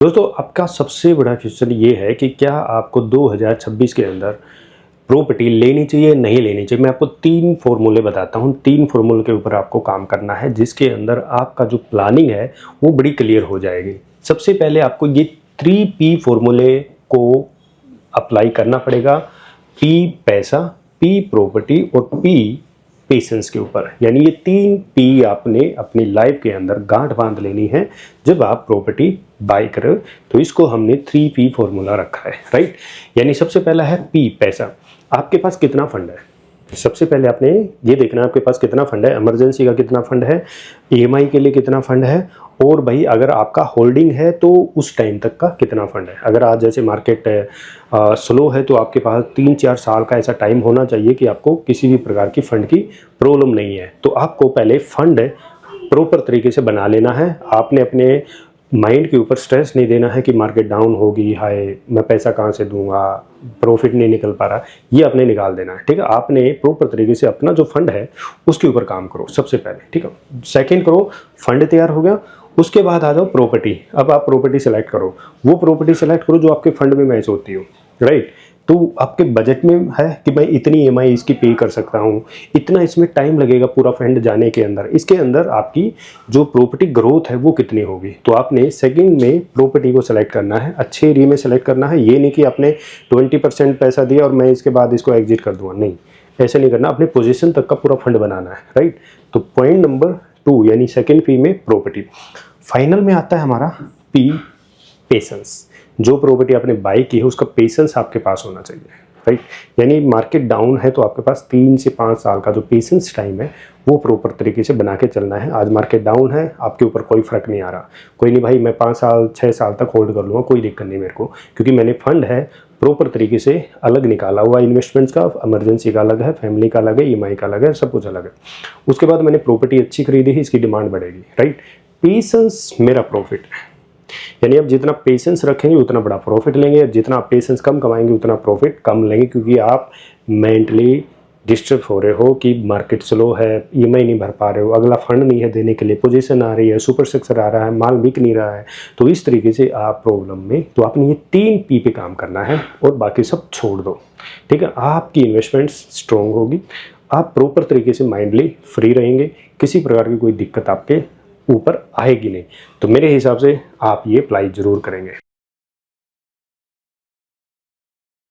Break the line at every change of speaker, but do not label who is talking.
दोस्तों आपका सबसे बड़ा क्वेश्चन ये है कि क्या आपको 2026 के अंदर प्रॉपर्टी लेनी चाहिए नहीं लेनी चाहिए। मैं आपको 3 फॉर्मूले बताता हूँ। 3 फॉर्मूले के ऊपर आपको काम करना है जिसके अंदर आपका जो प्लानिंग है वो बड़ी क्लियर हो जाएगी। सबसे पहले आपको ये 3P फॉर्मूले को अप्लाई करना पड़ेगा। P पैसा, P प्रॉपर्टी और P पेशेंस के ऊपर। यानी ये 3P आपने अपनी लाइफ के अंदर गांठ बांध लेनी है जब आप प्रॉपर्टी बाय करो। तो इसको हमने 3P फॉर्मूला रखा है, राइट। यानी सबसे पहला है P पैसा। आपके पास कितना फंड है, सबसे पहले आपने ये देखना है आपके पास कितना फंड है, इमरजेंसी का कितना फंड है, EMI के लिए कितना फंड है, और भाई अगर आपका होल्डिंग है तो उस टाइम तक का कितना फंड है। अगर आज जैसे मार्केट स्लो है तो आपके पास 3-4 साल का ऐसा टाइम होना चाहिए कि आपको किसी भी प्रकार की फंड की प्रॉब्लम नहीं है। तो आपको पहले फंड प्रॉपर तरीके से बना लेना है। आपने अपने माइंड के ऊपर स्ट्रेस नहीं देना है कि मार्केट डाउन होगी, हाय मैं पैसा कहाँ से दूंगा, प्रॉफिट नहीं निकल पा रहा, ये आपने निकाल देना है, ठीक है। आपने प्रॉपर तरीके से अपना जो फंड है उसके ऊपर काम करो सबसे पहले, ठीक है। सेकंड करो, फंड तैयार हो गया, उसके बाद आ जाओ प्रॉपर्टी। अब आप प्रॉपर्टी सेलेक्ट करो, वो प्रॉपर्टी सेलेक्ट करो जो आपके फंड में मैच होती हो, राइट। तो आपके बजट में है कि मैं इतनी EMI इसकी पे कर सकता हूँ, इतना इसमें टाइम लगेगा पूरा फंड जाने के अंदर, इसके अंदर आपकी जो प्रॉपर्टी ग्रोथ है वो कितनी होगी। तो आपने सेकंड में प्रॉपर्टी को सेलेक्ट करना है, अच्छे एरिया में सेलेक्ट करना है। ये नहीं कि आपने 20% पैसा दिया और मैं इसके बाद इसको एग्जिट कर दूंगा, नहीं, ऐसे नहीं करना। अपने पोजीशन तक का पूरा फंड बनाना है, राइट। तो पॉइंट नंबर 2 यानी सेकंड P में प्रॉपर्टी। फाइनल में आता है हमारा P पेशेंस। जो प्रॉपर्टी आपने बाय की है उसका पेशेंस आपके पास होना चाहिए, राइट। यानी मार्केट डाउन है तो आपके पास 3 से 5 साल का जो पेशेंस टाइम है वो प्रॉपर तरीके से बना के चलना है। आज मार्केट डाउन है, आपके ऊपर कोई फर्क नहीं आ रहा, कोई नहीं भाई मैं 5 साल 6 साल तक होल्ड कर लूँगा, कोई दिक्कत नहीं मेरे को, क्योंकि मैंने फंड है प्रॉपर तरीके से अलग निकाला हुआ, इन्वेस्टमेंट्स का, इमरजेंसी का अलग है, फैमिली का अलग है, EMI का अलग है, सब कुछ अलग है। उसके बाद मैंने प्रॉपर्टी अच्छी खरीदी है, इसकी डिमांड बढ़ेगी, राइट। पेशेंस मेरा प्रॉफिट है। यानी आप जितना पेशेंस रखेंगे उतना बड़ा प्रॉफिट लेंगे, जितना आप पेशेंस कम कमाएंगे उतना प्रॉफिट कम लेंगे, क्योंकि आप मेंटली डिस्टर्ब हो रहे हो कि मार्केट स्लो है, EMI नहीं भर पा रहे हो, अगला फंड नहीं है देने के लिए, पोजीशन आ रही है, सुपर सेक्टर आ रहा है, माल बिक नहीं रहा है। तो इस तरीके से आप प्रॉब्लम में, तो आपने ये 3P पे काम करना है और बाकी सब छोड़ दो, ठीक है। आपकी इन्वेस्टमेंट्स स्ट्रॉन्ग होगी, आप प्रॉपर तरीके से माइंडली फ्री रहेंगे, किसी प्रकार की कोई दिक्कत आपके ऊपर आएगी नहीं। तो मेरे हिसाब से आप ये अप्लाई जरूर करेंगे।